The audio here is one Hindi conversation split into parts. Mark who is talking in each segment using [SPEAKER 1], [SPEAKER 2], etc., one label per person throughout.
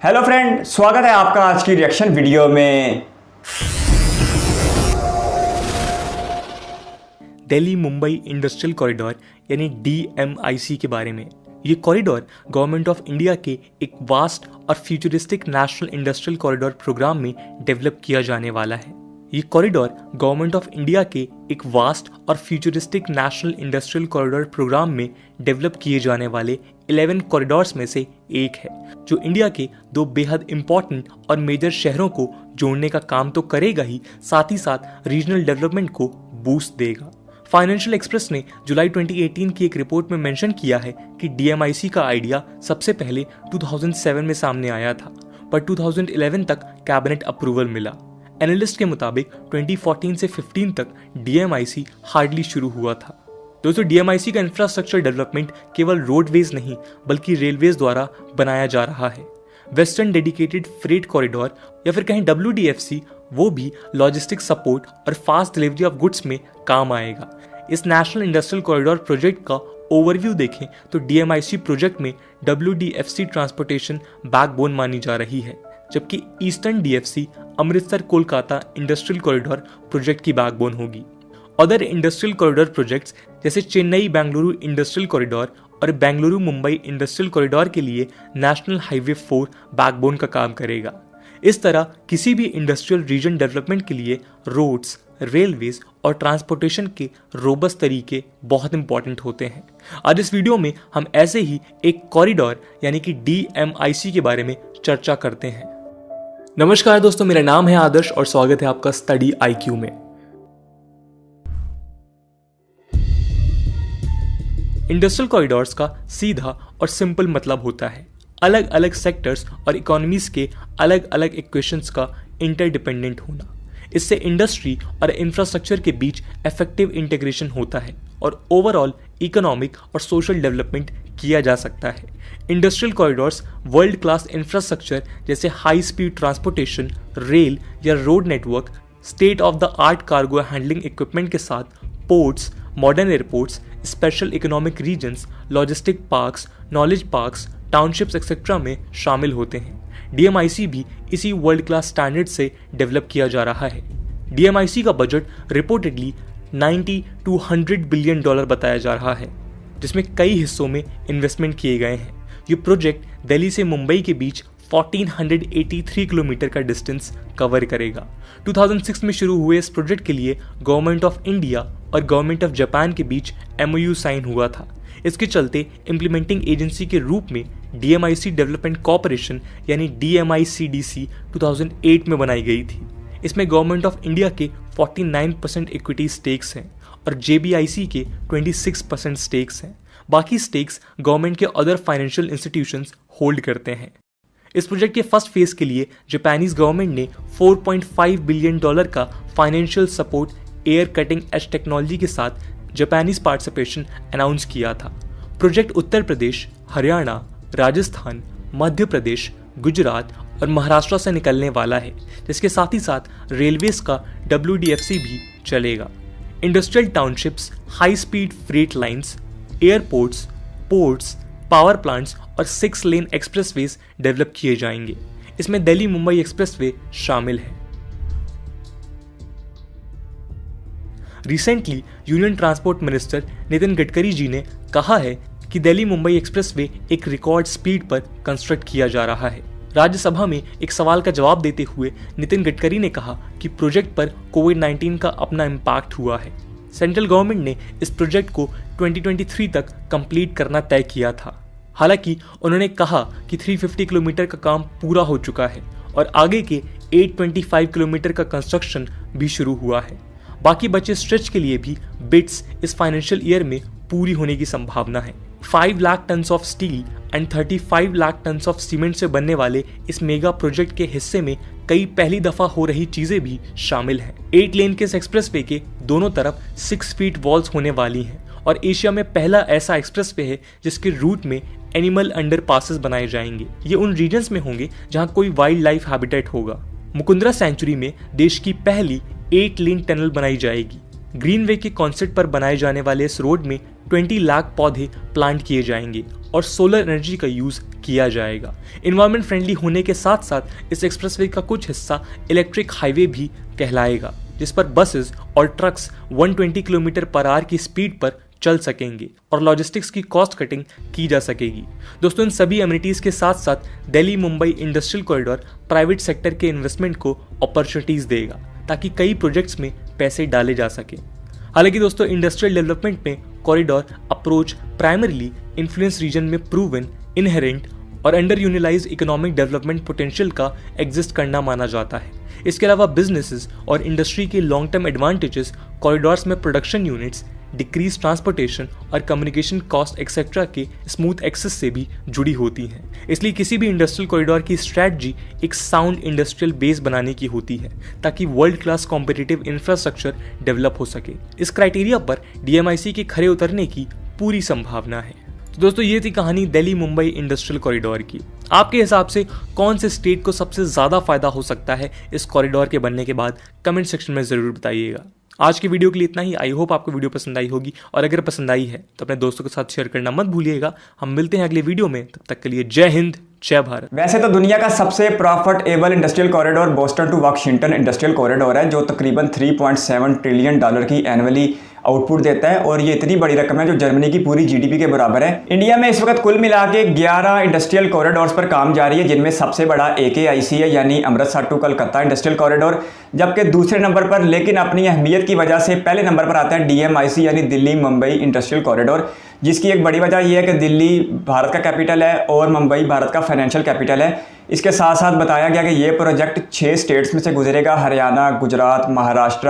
[SPEAKER 1] हेलो फ्रेंड, स्वागत है आपका आज की रिएक्शन वीडियो में।
[SPEAKER 2] दिल्ली मुंबई इंडस्ट्रियल कॉरिडोर यानी DMIC के बारे में। ये कॉरिडोर गवर्नमेंट ऑफ इंडिया के एक वास्ट और futuristic national industrial corridor programme में डेवलप किया जाने वाला है। ये कॉरिडोर गवर्नमेंट ऑफ इंडिया के एक वास्ट और futuristic national industrial corridor programme में डेवलप किए जाने वाले 11 कॉरिडोर्स में से एक है, जो इंडिया के दो बेहद इंपॉर्टेंट और मेजर शहरों को जोड़ने का काम तो करेगा ही, साथ ही साथ रीजनल डेवलपमेंट को बूस्ट देगा। फाइनेंशियल एक्सप्रेस ने जुलाई 2018 की एक रिपोर्ट में मेंशन किया है कि DMIC का आइडिया सबसे पहले 2007 में सामने आया था, पर 2011 तक कैबिनेट अप्रूवल मिला। एनालिस्ट के मुताबिक 2014 से 15 तक DMIC हार्डली शुरू हुआ था। दोस्तों, DMIC का इंफ्रास्ट्रक्चर डेवलपमेंट केवल रोडवेज नहीं बल्कि रेलवेज द्वारा बनाया जा रहा है। वेस्टर्न डेडिकेटेड फ्रेट कॉरिडोर या फिर कहें WDFC, वो भी लॉजिस्टिक सपोर्ट और फास्ट डिलीवरी ऑफ गुड्स में काम आएगा। इस नेशनल इंडस्ट्रियल कॉरिडोर प्रोजेक्ट का ओवरव्यू देखें तो DMIC प्रोजेक्ट में WDFC ट्रांसपोर्टेशन बैकबोन मानी जा रही है, जबकि eastern DFC Amritsar Kolkata industrial corridor project की बैकबोन होगी। अदर इंडस्ट्रियल कॉरिडोर प्रोजेक्ट्स जैसे चेन्नई बेंगलुरु इंडस्ट्रियल कॉरिडोर और बेंगलुरु मुंबई इंडस्ट्रियल कॉरिडोर के लिए नेशनल हाईवे 4 बैकबोन का काम करेगा। इस तरह किसी भी इंडस्ट्रियल रीजन डेवलपमेंट के लिए रोड्स, रेलवेज और ट्रांसपोर्टेशन के रोबस्ट तरीके बहुत इंपॉर्टेंट होते हैं। आज इस वीडियो में हम ऐसे ही एक कॉरिडोर यानी कि DMIC के बारे में चर्चा करते हैं। नमस्कार दोस्तों, मेरा नाम है आदर्श और स्वागत है आपका स्टडी IQ में। इंडस्ट्रियल कॉरिडोर्स का सीधा और सिंपल मतलब होता है अलग अलग सेक्टर्स और इकोनॉमीज के अलग अलग इक्वेशंस का इंटरडिपेंडेंट होना। इससे इंडस्ट्री और इंफ्रास्ट्रक्चर के बीच इफेक्टिव इंटीग्रेशन होता है और ओवरऑल इकोनॉमिक और सोशल डेवलपमेंट किया जा सकता है। Industrial corridors world class infrastructure जैसे हाई स्पीड ट्रांसपोर्टेशन, रेल या road network, state of the art cargo handling equipment के साथ ports, modern airports, special economic regions, logistic parks, knowledge parks, townships etcetera में शामिल होते हैं। DMIC भी इसी वर्ल्ड क्लास स्टैंडर्ड से डेवलप किया जा रहा है। DMIC का budget reportedly 90 to 100 billion dollar बताया जा रहा है, जिसमें कई हिस्सों में इन्वेस्टमेंट किए गए हैं। ये प्रोजेक्ट दिल्ली से मुंबई के बीच 1483 किलोमीटर का डिस्टेंस कवर करेगा। 2006 में शुरू हुए इस प्रोजेक्ट के लिए गवर्नमेंट ऑफ इंडिया और गवर्नमेंट ऑफ जापान के बीच MOU साइन हुआ था। इसके चलते इम्प्लीमेंटिंग एजेंसी के रूप में DMIC डेवलपमेंट कॉर्पोरेशन यानी DMICDC 2008 में बनाई गई थी। इसमें गवर्नमेंट ऑफ इंडिया के 49% इक्विटी स्टेक्स हैं और JBIC के 26% स्टेक्स हैं। बाकी स्टेक्स गवर्नमेंट के अदर फाइनेंशियल इंस्टीट्यूशंस होल्ड करते हैं। इस प्रोजेक्ट के फर्स्ट फेज के लिए जापानीज गवर्नमेंट ने 4.5 बिलियन डॉलर का financial support air cutting edge technology के साथ जापानीज पार्टिसिपेशन अनाउंस किया था। प्रोजेक्ट उत्तर प्रदेश, हरियाणा, राजस्थान, मध्य प्रदेश, गुजरात और महाराष्ट्र से निकलने वाला है, जिसके साथ ही साथ रेलवेज का WDFC भी चलेगा। Industrial townships, high speed freight lines, airports, ports, power plants और 6 लेन एक्सप्रेसवेज डेवलप किए जाएंगे। इसमें दिल्ली मुंबई एक्सप्रेसवे शामिल है। Recently union transport minister Nitin Gadkari ji ने कहा है कि दिल्ली मुंबई एक्सप्रेसवे एक रिकॉर्ड स्पीड पर कंस्ट्रक्ट किया जा रहा है। राज्यसभा में एक सवाल का जवाब देते हुए नितिन गडकरी ने कहा कि प्रोजेक्ट पर कोविड-19 का अपना इम्पैक्ट हुआ है। सेंट्रल गवर्नमेंट ने इस प्रोजेक्ट को 2023 तक कंप्लीट करना तय किया था। हालांकि उन्होंने कहा कि 350 किलोमीटर का काम पूरा हो चुका है और आगे के 825 किलोमीटर का कंस्ट्रक्शन भी शुरू हुआ है। बाकी बचे स्ट्रेच के लिए भी बिड्स इस फाइनेंशियल ईयर में पूरी होने की संभावना है। 5 lakh ton of steel and 35 lakh ton of cement से बनने वाले इस मेगा प्रोजेक्ट के हिस्से में कई पहली दफा हो रही चीजें भी शामिल हैं। 8 लेन के इस एक्सप्रेसवे के दोनों तरफ 6 फीट वॉल्स होने वाली हैं और एशिया में पहला ऐसा एक्सप्रेसवे है जिसके रूट में एनिमल अंडर पासेस बनाए जाएंगे। ये उन रीजन्स में होंगे जहां कोई वाइल्ड लाइफ हैबिटेट होगा। मुकुंदरा सेंचुरी में देश की पहली 8 लेन टनल बनाई जाएगी। ग्रीनवे के कॉन्सेप्ट पर बनाए जाने वाले इस रोड में 20 लाख पौधे प्लांट किए जाएंगे और सोलर एनर्जी का यूज़ किया जाएगा। इन्वायरमेंट फ्रेंडली होने के साथ साथ इस एक्सप्रेसवे का कुछ हिस्सा इलेक्ट्रिक हाईवे भी कहलाएगा, जिस पर बसेस और ट्रक्स 120 किलोमीटर पर आवर की स्पीड पर चल सकेंगे और लॉजिस्टिक्स की कॉस्ट कटिंग की जा सकेगी। दोस्तों, इन सभी एमिनिटीज़ के साथ साथ Delhi Mumbai industrial corridor private sector के इन्वेस्टमेंट को अपॉर्चुनिटीज़ देगा ताकि कई प्रोजेक्ट्स में पैसे डाले जा सकें। हालांकि दोस्तों, इंडस्ट्रियल डेवलपमेंट में corridor approach primarily influence region में प्रूवन, इनहेरेंट और underutilise economic development potential का एग्जिस्ट करना माना जाता है। इसके अलावा बिजनेसेस और इंडस्ट्री के लॉन्ग टर्म एडवांटेजेस कॉरिडोर्स में प्रोडक्शन यूनिट्स, डिक्रीज ट्रांसपोर्टेशन और कम्युनिकेशन कॉस्ट एक्सेट्रा के स्मूथ एक्सेस से भी जुड़ी होती हैं। इसलिए किसी भी इंडस्ट्रियल कॉरिडोर की स्ट्रैटेजी एक साउंड इंडस्ट्रियल बेस बनाने की होती है ताकि world class competitive infrastructure develop हो सके। इस क्राइटेरिया पर DMIC के खरे उतरने की पूरी संभावना है। तो दोस्तों, ये थी कहानी दिल्ली मुंबई इंडस्ट्रियल कॉरिडोर की। आपके हिसाब से कौन से स्टेट को सबसे ज़्यादा फायदा हो सकता है इस कॉरिडोर के बनने के बाद? कमेंट सेक्शन में ज़रूर बताइएगा। आज की वीडियो के लिए इतना ही। आई होप आपको वीडियो पसंद आई होगी, और अगर पसंद आई है तो अपने दोस्तों के साथ शेयर करना मत भूलिएगा। हम मिलते हैं अगले वीडियो में, तब तक के लिए जय हिंद, जय भारत।
[SPEAKER 1] वैसे तो दुनिया का सबसे profitable industrial corridor Boston to Washington industrial corridor है, जो तकरीबन $3.7 ट्रिलियन की एनुअली आउटपुट देता है, और ये इतनी बड़ी रकम है जो जर्मनी की पूरी GDP के बराबर है। इंडिया में इस वक्त कुल मिला के 11 इंडस्ट्रियल कॉरिडोर्स पर काम जारी है, जिनमें सबसे बड़ा AKIC है, यानी Amritsar to Calcutta industrial corridor, जबकि दूसरे नंबर पर, लेकिन अपनी अहमियत की वजह से पहले नंबर पर आता है DMIC यानी दिल्ली मुंबई इंडस्ट्रियल कॉरिडोर, जिसकी एक बड़ी वजह यह है कि दिल्ली भारत का कैपिटल है और मुंबई भारत का फाइनेंशियल कैपिटल है। इसके साथ साथ बताया गया कि ये प्रोजेक्ट 6 स्टेट्स में से गुजरेगा, हरियाणा, गुजरात, महाराष्ट्र,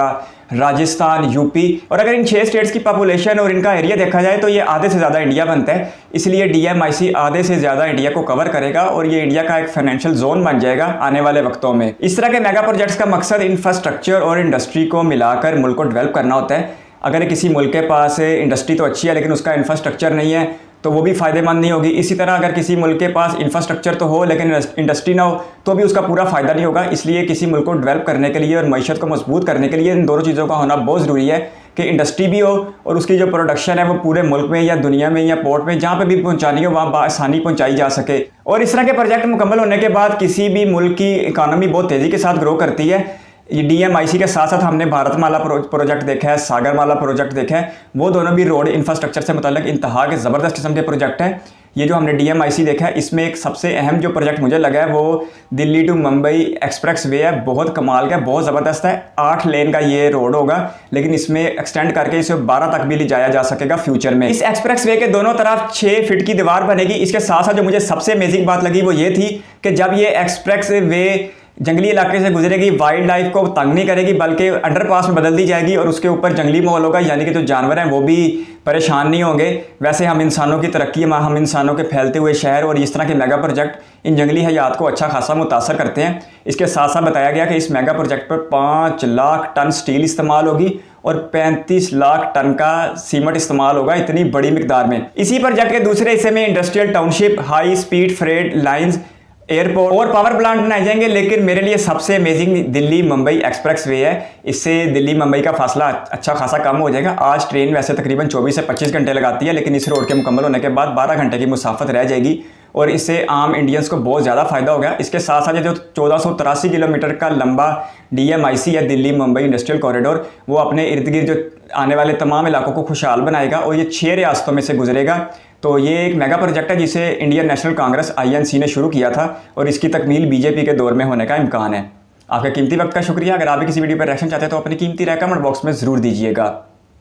[SPEAKER 1] राजस्थान, यूपी। और अगर इन 6 स्टेट्स की पॉपुलेशन और इनका एरिया देखा जाए तो ये आधे से ज़्यादा इंडिया बनता है, इसलिए DMIC आधे से ज़्यादा इंडिया को कवर करेगा और ये इंडिया का एक फाइनेंशियल जोन बन जाएगा आने वाले वक्तों में। इस तरह के मेगा प्रोजेक्ट्स का मकसद इंफ्रास्ट्रक्चर और इंडस्ट्री को मिलाकर मुल्क को डेवलप करना होता है। अगर किसी मुल्क के पास इंडस्ट्री तो अच्छी है लेकिन उसका इंफ्रास्ट्रक्चर नहीं है तो वो भी फ़ायदेमंद नहीं होगी। इसी तरह अगर किसी मुल्क के पास इंफ्रास्ट्रक्चर तो हो लेकिन इंडस्ट्री ना हो तो भी उसका पूरा फ़ायदा नहीं होगा। इसलिए किसी मुल्क को डेवलप करने के लिए और मईशत को मजबूत करने के लिए इन दोनों चीज़ों का होना बहुत ज़रूरी है कि इंडस्ट्री भी हो और उसकी जो प्रोडक्शन है वो पूरे मुल्क में या दुनिया में या पोर्ट में जहाँ पे भी पहुँचानी हो वहाँ आसानी पहुँचाई जा सके। और इस तरह के प्रोजेक्ट मुकम्मल होने के बाद किसी भी मुल्क की इकानमी बहुत तेज़ी के साथ ग्रो करती है। ये DMIC के साथ साथ हमने भारतमाला प्रोजेक्ट देखा है, सागरमाला प्रोजेक्ट देखा है, वो दोनों भी रोड इंफ्रास्ट्रक्चर से मुताल्लिक इंतहा के ज़बरदस्त किस्म के प्रोजेक्ट हैं। ये जो हमने DMIC देखा है, इसमें एक सबसे अहम जो प्रोजेक्ट मुझे लगा है वो Delhi to Mumbai expressway है। बहुत कमाल का, बहुत ज़बरदस्त है। 8 लेन का ये रोड होगा, लेकिन इसमें एक्सटेंड करके इसे 12 तक भी ले जाया जा सकेगा फ्यूचर में। इस एक्सप्रेस वे के दोनों तरफ 6 फीट की दीवार बनेगी। इसके साथ साथ जो मुझे सबसे अमेजिंग बात लगी वो ये थी कि जब ये एक्सप्रेस वे जंगली इलाके से गुजरेगी, वाइल्ड लाइफ को तंग नहीं करेगी बल्कि अंडरपास में बदल दी जाएगी और उसके ऊपर जंगली माहौल होगा, यानी कि जो जानवर हैं वो भी परेशान नहीं होंगे। वैसे हम इंसानों की तरक्की, हम इंसानों के फैलते हुए शहर और इस तरह के मेगा प्रोजेक्ट इन जंगली हयात को अच्छा खासा मुतासर करते हैं। इसके साथ साथ बताया गया कि इस मेगा प्रोजेक्ट पर 5 लाख टन स्टील इस्तेमाल होगी और 35 लाख टन का सीमेंट इस्तेमाल होगा, इतनी बड़ी मिकदार में। इसी प्रोजेक्ट के दूसरे हिस्से में industrial township, high speed freight lines, airport और पावर प्लांट बनाए जाएंगे। लेकिन मेरे लिए सबसे amazing Delhi Mumbai expressway है। इससे दिल्ली मुंबई का फासला अच्छा खासा कम हो जाएगा। आज ट्रेन वैसे तकरीबन 24 से 25 घंटे लगाती है, लेकिन इस रोड के मुकम्मल होने के बाद 12 घंटे की मुसाफत रह जाएगी और इससे आम इंडियंस को बहुत ज़्यादा फ़ायदा होगा। इसके साथ साथ जो 1483 किलोमीटर का लंबा DMIC है दिल्ली मुंबई इंडस्ट्रियल कॉरिडोर, वो अपने इर्द गिर्द जो आने वाले तमाम इलाकों को खुशहाल बनाएगा और ये 6 रियासतों में से गुजरेगा। तो ये एक मेगा प्रोजेक्ट है जिसे इंडियन नेशनल कांग्रेस INC ने शुरू किया था और इसकी तकमील BJP के दौर में होने का इम्कान है। आपके कीमती वक्त का शुक्रिया। अगर आप भी किसी वीडियो पर रिएक्शन चाहते हैं तो अपनी कीमती राय कमेंट बॉक्स में ज़रूर दीजिएगा।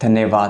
[SPEAKER 1] धन्यवाद।